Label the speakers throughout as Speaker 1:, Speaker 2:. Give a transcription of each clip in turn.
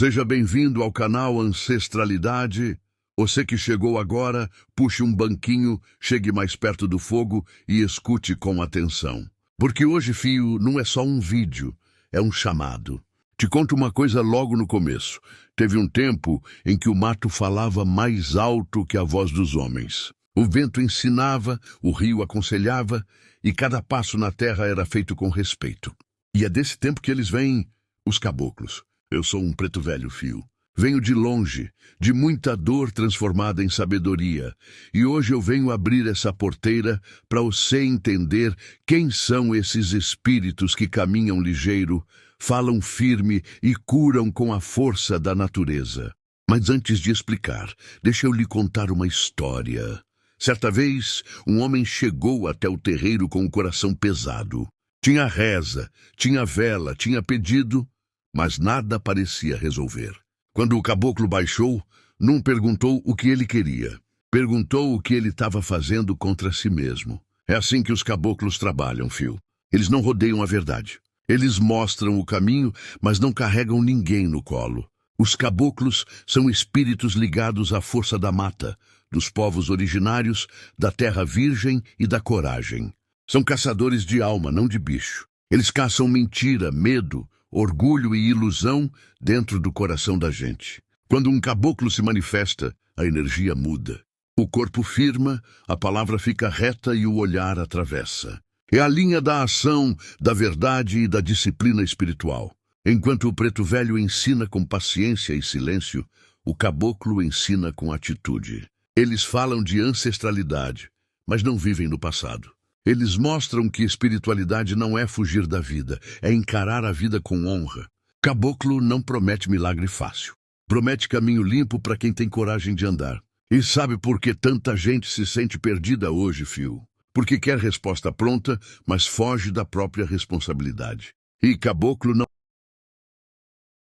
Speaker 1: Seja bem-vindo ao canal Ancestralidade. Você que chegou agora, puxe um banquinho, chegue mais perto do fogo e escute com atenção. Porque hoje, fio, não é só um vídeo, é um chamado. Te conto uma coisa logo no começo. Teve um tempo em que o mato falava mais alto que a voz dos homens. O vento ensinava, o rio aconselhava, e cada passo na terra era feito com respeito. E é desse tempo que eles vêm, os caboclos. Eu sou um preto velho, fio. Venho de longe, de muita dor transformada em sabedoria. E hoje eu venho abrir essa porteira para você entender quem são esses espíritos que caminham ligeiro, falam firme e curam com a força da natureza. Mas antes de explicar, deixa eu lhe contar uma história. Certa vez, um homem chegou até o terreiro com o coração pesado. Tinha reza, tinha vela, tinha pedido, mas nada parecia resolver. Quando o caboclo baixou, não perguntou o que ele queria. Perguntou o que ele estava fazendo contra si mesmo. É assim que os caboclos trabalham, fio. Eles não rodeiam a verdade. Eles mostram o caminho, mas não carregam ninguém no colo. Os caboclos são espíritos ligados à força da mata, dos povos originários, da terra virgem e da coragem. São caçadores de alma, não de bicho. Eles caçam mentira, medo, orgulho e ilusão dentro do coração da gente. Quando um caboclo se manifesta, a energia muda. O corpo firma, a palavra fica reta e o olhar atravessa. É a linha da ação, da verdade e da disciplina espiritual. Enquanto o preto velho ensina com paciência e silêncio, o caboclo ensina com atitude. Eles falam de ancestralidade, mas não vivem no passado. Eles mostram que espiritualidade não é fugir da vida, é encarar a vida com honra. Caboclo não promete milagre fácil. Promete caminho limpo para quem tem coragem de andar. E sabe por que tanta gente se sente perdida hoje, fio? Porque quer resposta pronta, mas foge da própria responsabilidade. E caboclo não...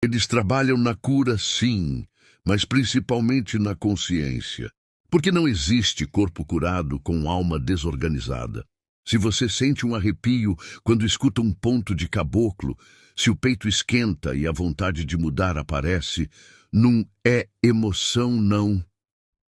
Speaker 1: Eles trabalham na cura, sim, mas principalmente na consciência. Porque não existe corpo curado com alma desorganizada. Se você sente um arrepio quando escuta um ponto de caboclo, se o peito esquenta e a vontade de mudar aparece, não é emoção, não.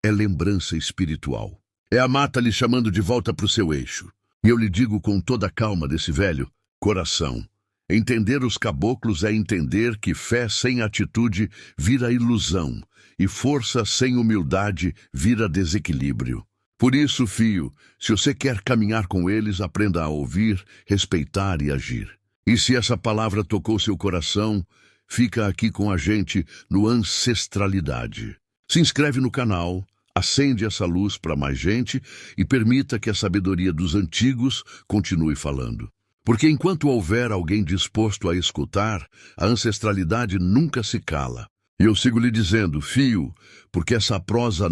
Speaker 1: É lembrança espiritual. É a mata lhe chamando de volta para o seu eixo. E eu lhe digo com toda a calma desse velho coração. Entender os caboclos é entender que fé sem atitude vira ilusão e força sem humildade vira desequilíbrio. Por isso, fio, se você quer caminhar com eles, aprenda a ouvir, respeitar e agir. E se essa palavra tocou seu coração, fica aqui com a gente no Ancestralidade. Se inscreve no canal, acende essa luz para mais gente e permita que a sabedoria dos antigos continue falando. Porque enquanto houver alguém disposto a escutar, a ancestralidade nunca se cala. E eu sigo lhe dizendo, fio, porque essa prosa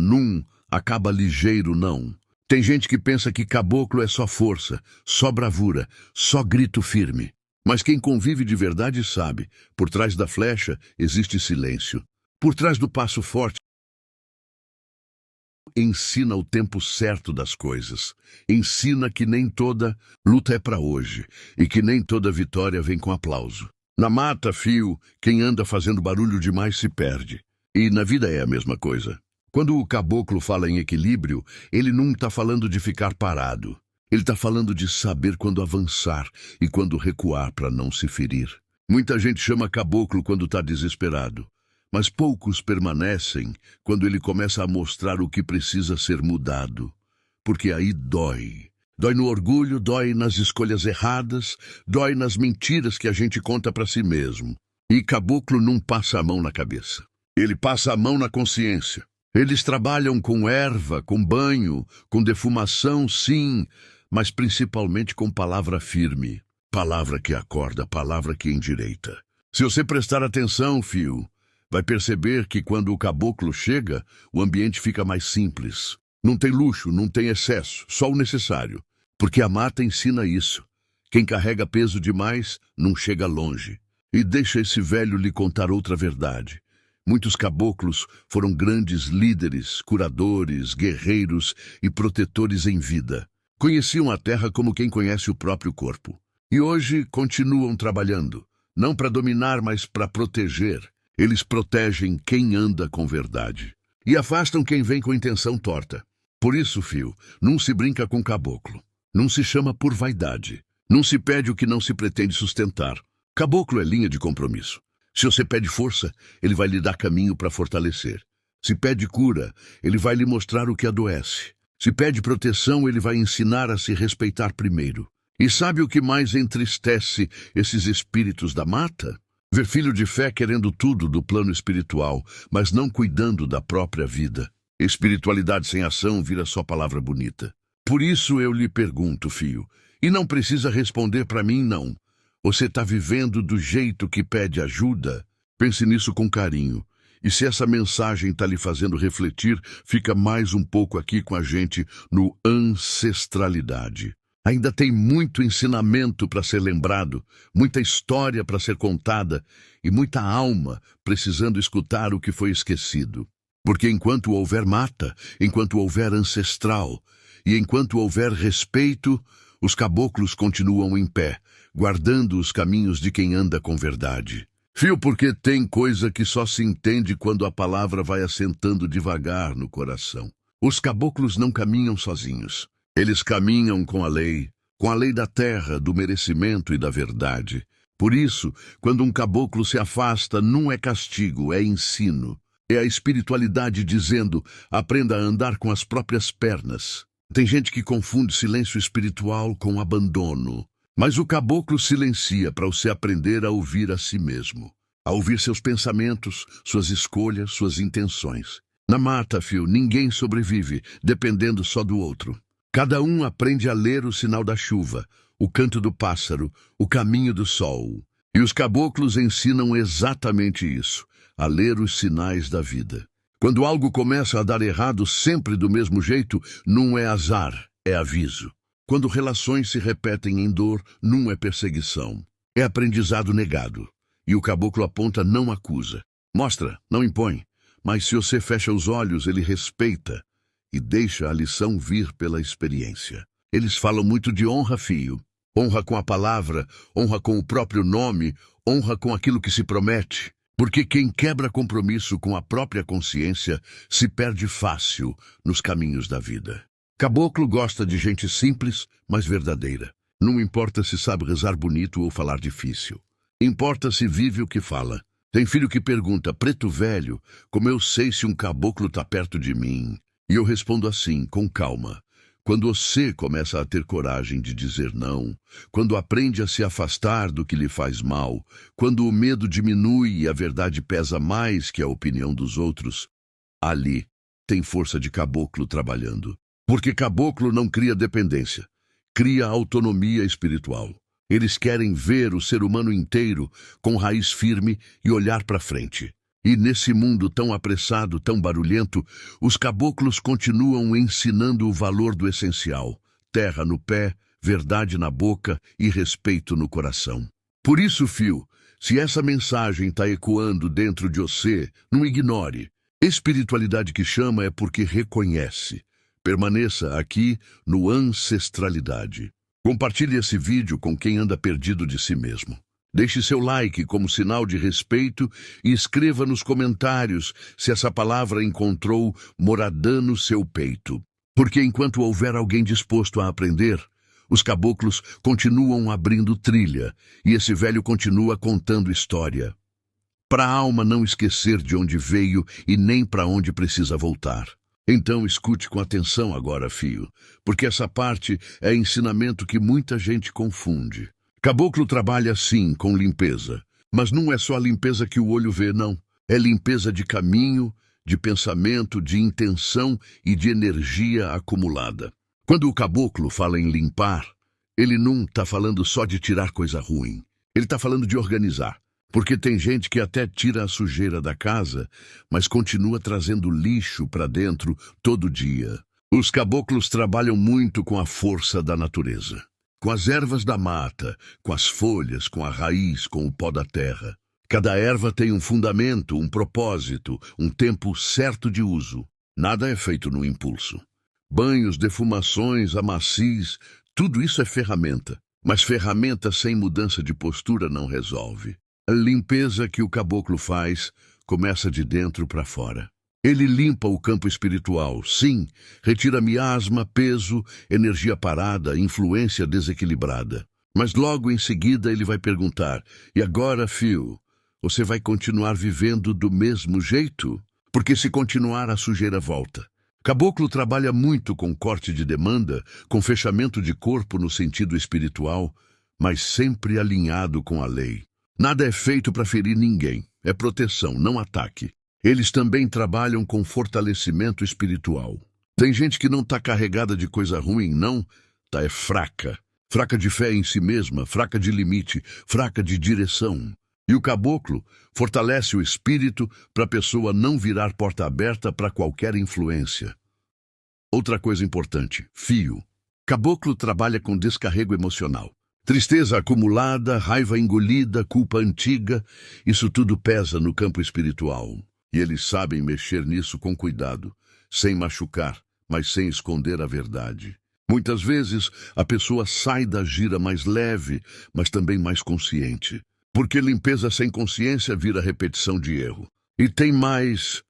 Speaker 1: acaba ligeiro, não. Tem gente que pensa que caboclo é só força, só bravura, só grito firme. Mas quem convive de verdade sabe, por trás da flecha existe silêncio. Por trás do passo forte, ensina o tempo certo das coisas. Ensina que nem toda luta é para hoje e que nem toda vitória vem com aplauso. Na mata, fio, quem anda fazendo barulho demais se perde. E na vida é a mesma coisa. Quando o caboclo fala em equilíbrio, ele não está falando de ficar parado. Ele está falando de saber quando avançar e quando recuar para não se ferir. Muita gente chama caboclo quando está desesperado. Mas poucos permanecem quando ele começa a mostrar o que precisa ser mudado. Porque aí dói. Dói no orgulho, dói nas escolhas erradas, dói nas mentiras que a gente conta para si mesmo. E caboclo não passa a mão na cabeça. Ele passa a mão na consciência. Eles trabalham com erva, com banho, com defumação, sim, mas principalmente com palavra firme. Palavra que acorda, palavra que endireita. Se você prestar atenção, fio, vai perceber que quando o caboclo chega, o ambiente fica mais simples. Não tem luxo, não tem excesso, só o necessário. Porque a mata ensina isso. Quem carrega peso demais não chega longe. E deixa esse velho lhe contar outra verdade. Muitos caboclos foram grandes líderes, curadores, guerreiros e protetores em vida. Conheciam a terra como quem conhece o próprio corpo. E hoje continuam trabalhando, não para dominar, mas para proteger. Eles protegem quem anda com verdade e afastam quem vem com intenção torta. Por isso, fio, não se brinca com caboclo. Não se chama por vaidade. Não se pede o que não se pretende sustentar. Caboclo é linha de compromisso. Se você pede força, ele vai lhe dar caminho para fortalecer. Se pede cura, ele vai lhe mostrar o que adoece. Se pede proteção, ele vai ensinar a se respeitar primeiro. E sabe o que mais entristece esses espíritos da mata? Ver filho de fé querendo tudo do plano espiritual, mas não cuidando da própria vida. Espiritualidade sem ação vira só palavra bonita. Por isso eu lhe pergunto, fio, e não precisa responder para mim, não. Você está vivendo do jeito que pede ajuda? Pense nisso com carinho. E se essa mensagem está lhe fazendo refletir, fica mais um pouco aqui com a gente no Ancestralidade. Ainda tem muito ensinamento para ser lembrado, muita história para ser contada e muita alma precisando escutar o que foi esquecido. Porque enquanto houver mata, enquanto houver ancestral e enquanto houver respeito, os caboclos continuam em pé, guardando os caminhos de quem anda com verdade. Fio, porque tem coisa que só se entende quando a palavra vai assentando devagar no coração. Os caboclos não caminham sozinhos. Eles caminham com a lei da terra, do merecimento e da verdade. Por isso, quando um caboclo se afasta, não é castigo, é ensino. É a espiritualidade dizendo, aprenda a andar com as próprias pernas. Tem gente que confunde silêncio espiritual com abandono. Mas o caboclo silencia para você aprender a ouvir a si mesmo. A ouvir seus pensamentos, suas escolhas, suas intenções. Na mata, fio, ninguém sobrevive, dependendo só do outro. Cada um aprende a ler o sinal da chuva, o canto do pássaro, o caminho do sol. E os caboclos ensinam exatamente isso, a ler os sinais da vida. Quando algo começa a dar errado sempre do mesmo jeito, não é azar, é aviso. Quando relações se repetem em dor, não é perseguição, é aprendizado negado. E o caboclo aponta, não acusa. Mostra, não impõe. Mas se você fecha os olhos, ele respeita e deixa a lição vir pela experiência. Eles falam muito de honra, fio. Honra com a palavra, honra com o próprio nome, honra com aquilo que se promete. Porque quem quebra compromisso com a própria consciência se perde fácil nos caminhos da vida. Caboclo gosta de gente simples, mas verdadeira. Não importa se sabe rezar bonito ou falar difícil. Importa se vive o que fala. Tem filho que pergunta, preto velho, como eu sei se um caboclo está perto de mim? E eu respondo assim, com calma. Quando você começa a ter coragem de dizer não, quando aprende a se afastar do que lhe faz mal, quando o medo diminui e a verdade pesa mais que a opinião dos outros, ali tem força de caboclo trabalhando. Porque caboclo não cria dependência, cria autonomia espiritual. Eles querem ver o ser humano inteiro com raiz firme e olhar para frente. E nesse mundo tão apressado, tão barulhento, os caboclos continuam ensinando o valor do essencial. Terra no pé, verdade na boca e respeito no coração. Por isso, fio, se essa mensagem está ecoando dentro de você, não ignore. Espiritualidade que chama é porque reconhece. Permaneça aqui no Ancestralidade. Compartilhe esse vídeo com quem anda perdido de si mesmo. Deixe seu like como sinal de respeito e escreva nos comentários se essa palavra encontrou moradã no seu peito. Porque enquanto houver alguém disposto a aprender, os caboclos continuam abrindo trilha e esse velho continua contando história. Para a alma não esquecer de onde veio e nem para onde precisa voltar. Então escute com atenção agora, fio, porque essa parte é ensinamento que muita gente confunde. Caboclo trabalha sim com limpeza, mas não é só a limpeza que o olho vê, não. É limpeza de caminho, de pensamento, de intenção e de energia acumulada. Quando o caboclo fala em limpar, ele não está falando só de tirar coisa ruim. Ele está falando de organizar. Porque tem gente que até tira a sujeira da casa, mas continua trazendo lixo para dentro todo dia. Os caboclos trabalham muito com a força da natureza. Com as ervas da mata, com as folhas, com a raiz, com o pó da terra. Cada erva tem um fundamento, um propósito, um tempo certo de uso. Nada é feito no impulso. Banhos, defumações, amacis, tudo isso é ferramenta. Mas ferramenta sem mudança de postura não resolve. A limpeza que o caboclo faz começa de dentro para fora. Ele limpa o campo espiritual, sim, retira miasma, peso, energia parada, influência desequilibrada. Mas logo em seguida ele vai perguntar: e agora, fio, você vai continuar vivendo do mesmo jeito? Porque se continuar, a sujeira volta. Caboclo trabalha muito com corte de demanda, com fechamento de corpo no sentido espiritual, mas sempre alinhado com a lei. Nada é feito para ferir ninguém, é proteção, não ataque. Eles também trabalham com fortalecimento espiritual. Tem gente que não está carregada de coisa ruim, não, é fraca. Fraca de fé em si mesma, fraca de limite, fraca de direção. E o caboclo fortalece o espírito para a pessoa não virar porta aberta para qualquer influência. Outra coisa importante, fio. Caboclo trabalha com descarrego emocional. Tristeza acumulada, raiva engolida, culpa antiga, isso tudo pesa no campo espiritual. E eles sabem mexer nisso com cuidado, sem machucar, mas sem esconder a verdade. Muitas vezes, a pessoa sai da gira mais leve, mas também mais consciente. Porque limpeza sem consciência vira repetição de erro. E tem mais.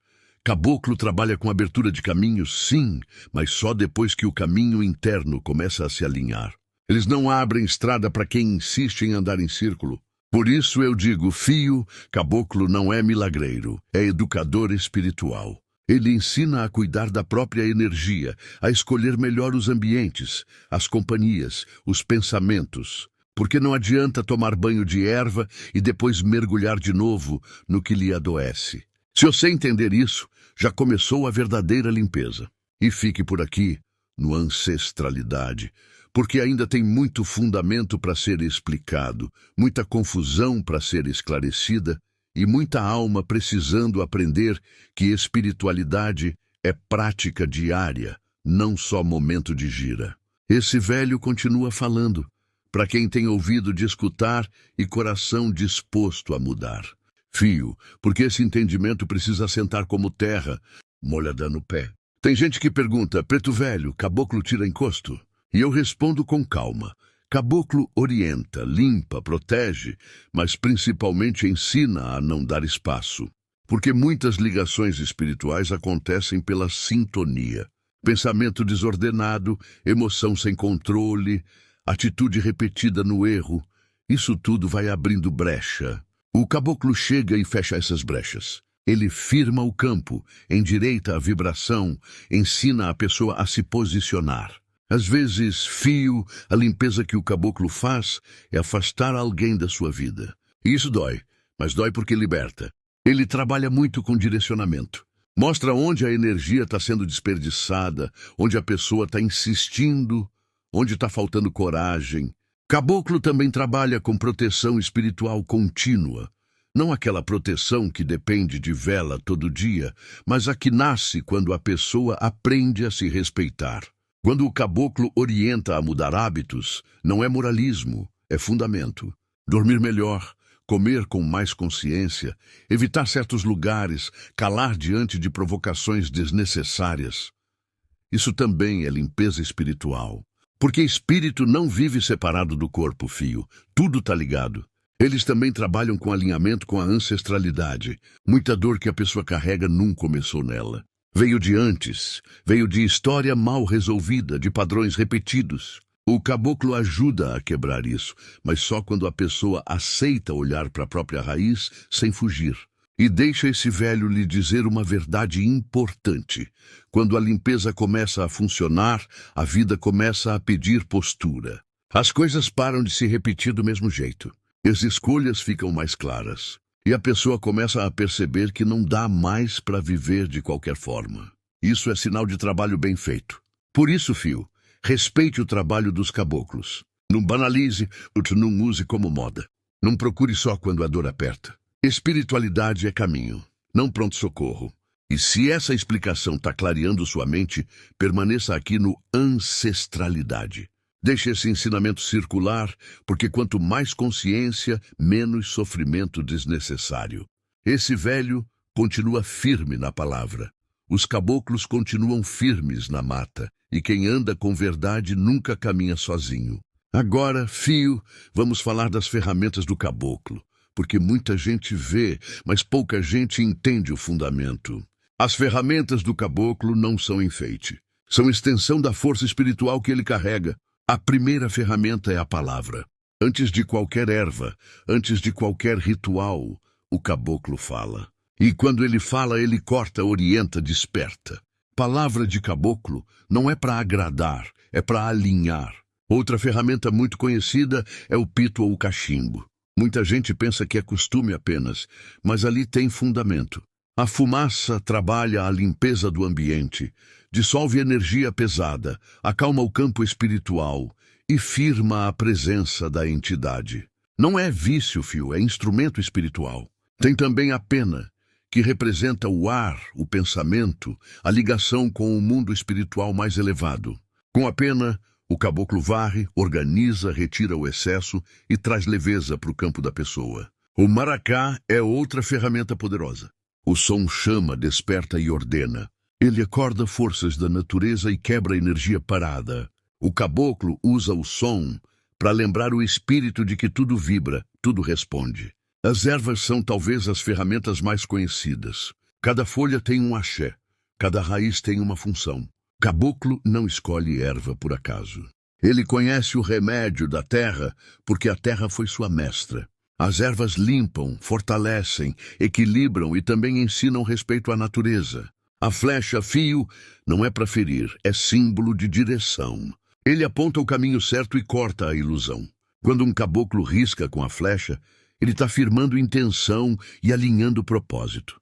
Speaker 1: Caboclo trabalha com abertura de caminhos, sim, mas só depois que o caminho interno começa a se alinhar. Eles não abrem estrada para quem insiste em andar em círculo. Por isso eu digo, fio, caboclo não é milagreiro, é educador espiritual. Ele ensina a cuidar da própria energia, a escolher melhor os ambientes, as companhias, os pensamentos. Porque não adianta tomar banho de erva e depois mergulhar de novo no que lhe adoece. Se você entender isso, já começou a verdadeira limpeza. E fique por aqui, no ancestralidade, porque ainda tem muito fundamento para ser explicado, muita confusão para ser esclarecida e muita alma precisando aprender que espiritualidade é prática diária, não só momento de gira. Esse velho continua falando, para quem tem ouvido de escutar e coração disposto a mudar. Fio, porque esse entendimento precisa sentar como terra, molhada no pé. Tem gente que pergunta, preto velho, caboclo tira encosto? E eu respondo com calma. Caboclo orienta, limpa, protege, mas principalmente ensina a não dar espaço. Porque muitas ligações espirituais acontecem pela sintonia. Pensamento desordenado, emoção sem controle, atitude repetida no erro. Isso tudo vai abrindo brecha. O caboclo chega e fecha essas brechas. Ele firma o campo, endireita a vibração, ensina a pessoa a se posicionar. Às vezes, fio, a limpeza que o caboclo faz é afastar alguém da sua vida. E isso dói, mas dói porque liberta. Ele trabalha muito com direcionamento. Mostra onde a energia está sendo desperdiçada, onde a pessoa está insistindo, onde está faltando coragem. Caboclo também trabalha com proteção espiritual contínua. Não aquela proteção que depende de vela todo dia, mas a que nasce quando a pessoa aprende a se respeitar. Quando o caboclo orienta a mudar hábitos, não é moralismo, é fundamento. Dormir melhor, comer com mais consciência, evitar certos lugares, calar diante de provocações desnecessárias. Isso também é limpeza espiritual. Porque espírito não vive separado do corpo, fio. Tudo está ligado. Eles também trabalham com alinhamento com a ancestralidade. Muita dor que a pessoa carrega nunca começou nela. Veio de antes, veio de história mal resolvida, de padrões repetidos. O caboclo ajuda a quebrar isso, mas só quando a pessoa aceita olhar para a própria raiz sem fugir. E deixa esse velho lhe dizer uma verdade importante. Quando a limpeza começa a funcionar, a vida começa a pedir postura. As coisas param de se repetir do mesmo jeito. As escolhas ficam mais claras. E a pessoa começa a perceber que não dá mais para viver de qualquer forma. Isso é sinal de trabalho bem feito. Por isso, fio, respeite o trabalho dos caboclos. Não banalize, não use como moda. Não procure só quando a dor aperta. Espiritualidade é caminho, não pronto-socorro. E se essa explicação está clareando sua mente, permaneça aqui no ancestralidade. Deixe esse ensinamento circular, porque quanto mais consciência, menos sofrimento desnecessário. Esse velho continua firme na palavra. Os caboclos continuam firmes na mata, e quem anda com verdade nunca caminha sozinho. Agora, fio, vamos falar das ferramentas do caboclo, porque muita gente vê, mas pouca gente entende o fundamento. As ferramentas do caboclo não são enfeite. São extensão da força espiritual que ele carrega. A primeira ferramenta é a palavra. Antes de qualquer erva, antes de qualquer ritual, o caboclo fala. E quando ele fala, ele corta, orienta, desperta. Palavra de caboclo não é para agradar, é para alinhar. Outra ferramenta muito conhecida é o pito ou o cachimbo. Muita gente pensa que é costume apenas, mas ali tem fundamento. A fumaça trabalha a limpeza do ambiente, dissolve energia pesada, acalma o campo espiritual e firma a presença da entidade. Não é vício, fio, é instrumento espiritual. Tem também a pena, que representa o ar, o pensamento, a ligação com o mundo espiritual mais elevado. Com a pena, o caboclo varre, organiza, retira o excesso e traz leveza para o campo da pessoa. O maracá é outra ferramenta poderosa. O som chama, desperta e ordena. Ele acorda forças da natureza e quebra a energia parada. O caboclo usa o som para lembrar o espírito de que tudo vibra, tudo responde. As ervas são talvez as ferramentas mais conhecidas. Cada folha tem um axé, cada raiz tem uma função. Caboclo não escolhe erva por acaso. Ele conhece o remédio da terra porque a terra foi sua mestra. As ervas limpam, fortalecem, equilibram e também ensinam respeito à natureza. A flecha fio não é para ferir, é símbolo de direção. Ele aponta o caminho certo e corta a ilusão. Quando um caboclo risca com a flecha, ele está firmando intenção e alinhando propósito.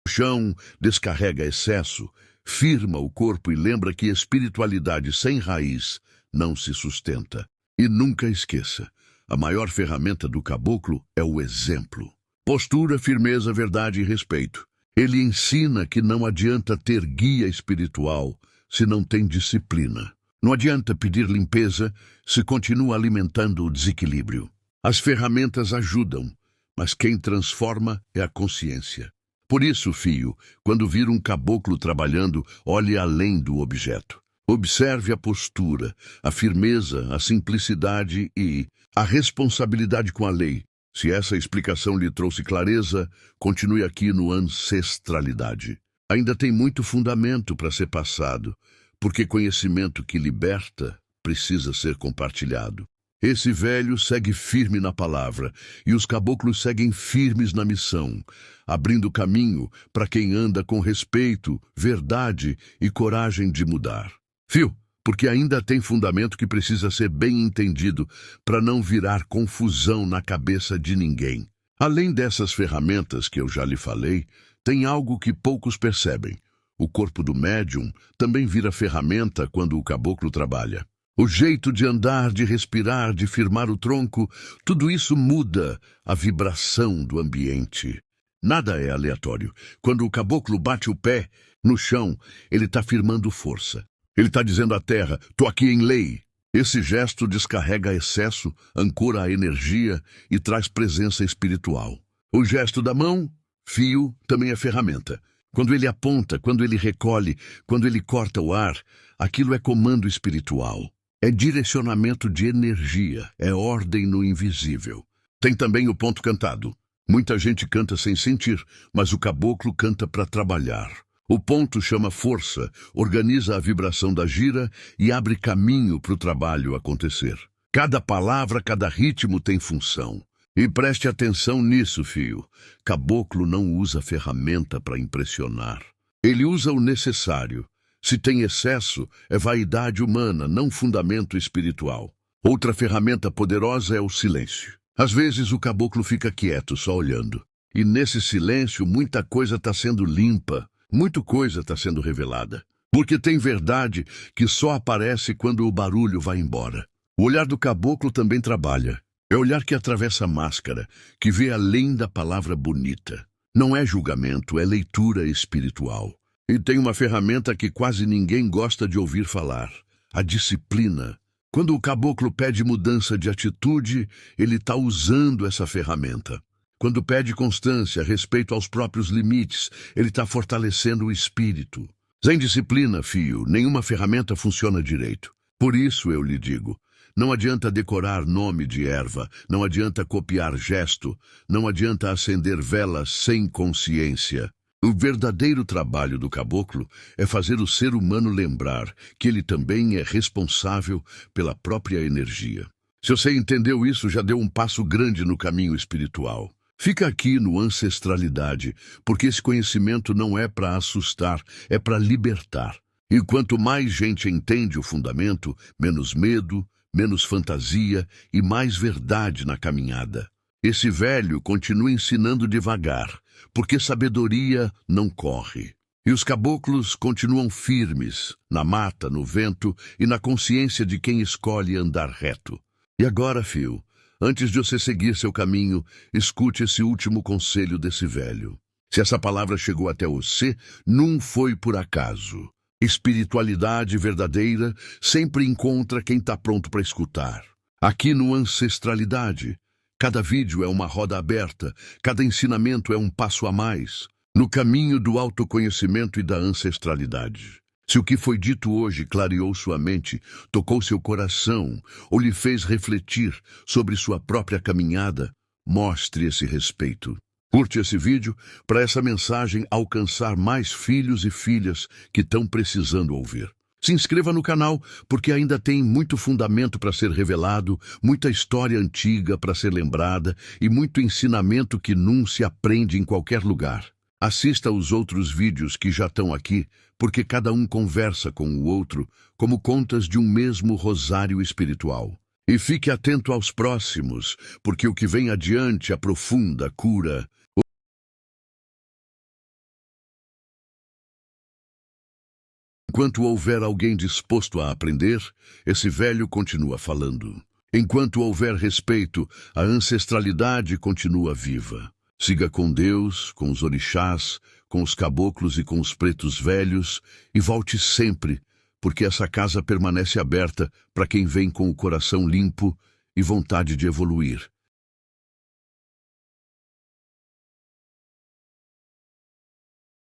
Speaker 1: O chão descarrega excesso, firma o corpo e lembra que espiritualidade sem raiz não se sustenta. E nunca esqueça, a maior ferramenta do caboclo é o exemplo. Postura, firmeza, verdade e respeito. Ele ensina que não adianta ter guia espiritual se não tem disciplina. Não adianta pedir limpeza se continua alimentando o desequilíbrio. As ferramentas ajudam, mas quem transforma é a consciência. Por isso, fio, quando vir um caboclo trabalhando, olhe além do objeto. Observe a postura, a firmeza, a simplicidade e a responsabilidade com a lei. Se essa explicação lhe trouxe clareza, continue aqui no Ancestralidade. Ainda tem muito fundamento para ser passado, porque conhecimento que liberta precisa ser compartilhado. Esse velho segue firme na palavra, e os caboclos seguem firmes na missão, abrindo caminho para quem anda com respeito, verdade e coragem de mudar. Fio, porque ainda tem fundamento que precisa ser bem entendido para não virar confusão na cabeça de ninguém. Além dessas ferramentas que eu já lhe falei, tem algo que poucos percebem. O corpo do médium também vira ferramenta quando o caboclo trabalha. O jeito de andar, de respirar, de firmar o tronco, tudo isso muda a vibração do ambiente. Nada é aleatório. Quando o caboclo bate o pé no chão, ele está firmando força. Ele está dizendo à terra, tô aqui em lei. Esse gesto descarrega excesso, ancora a energia e traz presença espiritual. O gesto da mão, fio, também é ferramenta. Quando ele aponta, quando ele recolhe, quando ele corta o ar, aquilo é comando espiritual. É direcionamento de energia, é ordem no invisível. Tem também o ponto cantado. Muita gente canta sem sentir, mas o caboclo canta para trabalhar. O ponto chama força, organiza a vibração da gira e abre caminho para o trabalho acontecer. Cada palavra, cada ritmo tem função. E preste atenção nisso, fio. Caboclo não usa ferramenta para impressionar. Ele usa o necessário. Se tem excesso, é vaidade humana, não fundamento espiritual. Outra ferramenta poderosa é o silêncio. Às vezes o caboclo fica quieto, só olhando. E nesse silêncio muita coisa está sendo limpa. Muita coisa está sendo revelada, porque tem verdade que só aparece quando o barulho vai embora. O olhar do caboclo também trabalha. É olhar que atravessa a máscara, que vê além da palavra bonita. Não é julgamento, é leitura espiritual. E tem uma ferramenta que quase ninguém gosta de ouvir falar: a disciplina. Quando o caboclo pede mudança de atitude, ele está usando essa ferramenta. Quando pede constância, respeito aos próprios limites, ele está fortalecendo o espírito. Sem disciplina, fio, nenhuma ferramenta funciona direito. Por isso eu lhe digo, Não adianta decorar nome de erva, não adianta copiar gesto, não adianta acender velas sem consciência. O verdadeiro trabalho do caboclo é fazer o ser humano lembrar que ele também é responsável pela própria energia. Se você entendeu isso, já deu um passo grande no caminho espiritual. Fica aqui no Ancestralidade, porque esse conhecimento não é para assustar, é para libertar. E quanto mais gente entende o fundamento, menos medo, menos fantasia e mais verdade na caminhada. Esse velho continua ensinando devagar, porque sabedoria não corre. E os caboclos continuam firmes, na mata, no vento e na consciência de quem escolhe andar reto. E agora, fio, antes de você seguir seu caminho, escute esse último conselho desse velho. Se essa palavra chegou até você, não foi por acaso. Espiritualidade verdadeira sempre encontra quem está pronto para escutar. Aqui no Ancestralidade, cada vídeo é uma roda aberta, cada ensinamento é um passo a mais, no caminho do autoconhecimento e da ancestralidade. Se o que foi dito hoje clareou sua mente, tocou seu coração ou lhe fez refletir sobre sua própria caminhada, mostre esse respeito. Curte esse vídeo para essa mensagem alcançar mais filhos e filhas que estão precisando ouvir. Se inscreva no canal, porque ainda tem muito fundamento para ser revelado, muita história antiga para ser lembrada e muito ensinamento que não se aprende em qualquer lugar. Assista aos outros vídeos que já estão aqui, porque cada um conversa com o outro como contas de um mesmo rosário espiritual. E fique atento aos próximos, porque o que vem adiante aprofunda, cura. Enquanto houver alguém disposto a aprender, esse velho continua falando. Enquanto houver respeito, a ancestralidade continua viva. Siga com Deus, com os orixás, com os caboclos e com os pretos velhos, e volte sempre, porque essa casa permanece aberta para quem vem com o coração limpo e vontade de evoluir.